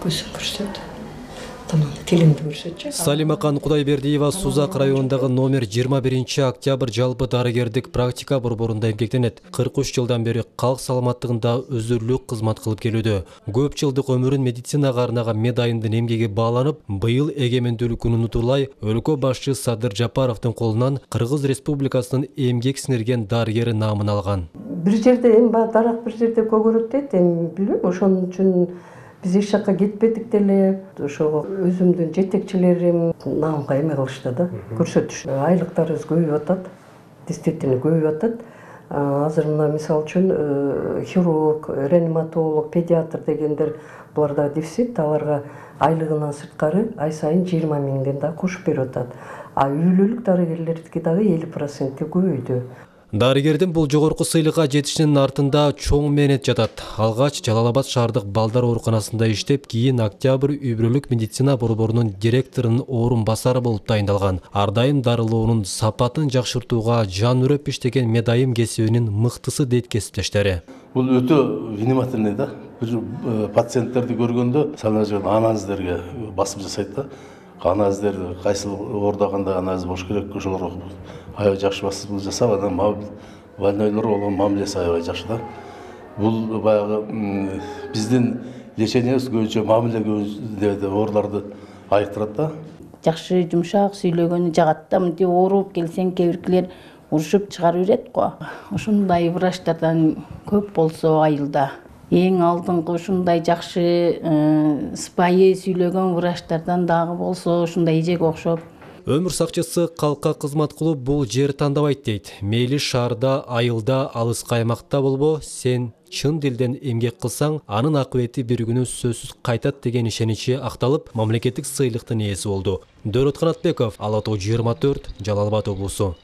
көзүн көрсөт. Тамам тилинди көрсөтчү. Салимакан Кудайбердиева Сузак районундагы номер 21 октябрь жалпы дарыгердик практика борборунда эмгектенет. 43 жылдан бери калк саламаттыгында өзүрлүк кызмат кылып келүүдө. Көп жылдык өмүрүн медицинага арнаган медайымдын эмгеги бааланып, быйыл эгемендүүлүк күнүн утулай өлкө башчы Садыр Жапаровдун колунан Кыргыз Республикасынын эмгек сиңирген дарыгери наамын алган. Бир жерде дарак бир жерде көгөрөт дейт, билбейм, ошон үчүн биз эч жакка кетпедик деле. Ошого өзүмдүн жетекчилерим наамга эме кылышты да, көрсөтүш. Айлыктарыбыз көбөйүп атат, действительно көбөйүп атат. Азыр мына мисалы үчүн хирург, реаниматолог, педиатр дегендер буларда дефицит, аларга айлыгынан сырткары ай сайын 20 миңден да кошуп берип атат. А үйлүүлүк дарыгерлердики дагы 50% көбөйдү. Дарыгердин бул жогорку сыйлыкка жетишинин артында чоң мээнет жатат. Алгач Жалал-Абад шаардык балдар ооруканасында иштеп, кийин Октябрь үй-бүлөлүк медицина борборунун директорунун орун басары болуп тайындалган. Ар дайым дарылоонун сапатын жакшыртууга жан үрөп иштеген медайым кесибинин мыктысы дейт кесиптештери. Бул өтө внимательный да. Бир пациенттерди көргөндө санажан анализдерге басым жасайт да. Анализдер кайсыл оордаганда анализ болуш керек, ошолорго аябай жакшы басым жасап, анан больнойлор болгон мамилеси аябай жакшы да. Бул баягы биздин лечениябыз көбүнчө мамиле көбүнчө ооруларды айыктырат да. Жакшы жумшак сүйлөгөнү жагат да, мынтип ооруп келсең кээ биркилер урушуп чыгарып берет го. Ушундай врачтардан көп болсо айылда. Эң алдыңкы ушундай жакшы сыпайы сүйлөгөн врачтардан дагы болсо, ушундай эжеге окшоп. Өмүр сакчысы калкка кызмат кылып бул жер тандабайт дейт. Мейли шаарда, айылда, алыска аймакта болбо, сен чын дилден эмгек кылсаң, анын акыбети бир күнү сөзсүз кайтат деген ишеничи акталып, мамлекеттик сыйлыктын ээси болду. Дөөрөт Канатбеков, Ала Тоо 24, Жалал-Абад облусу.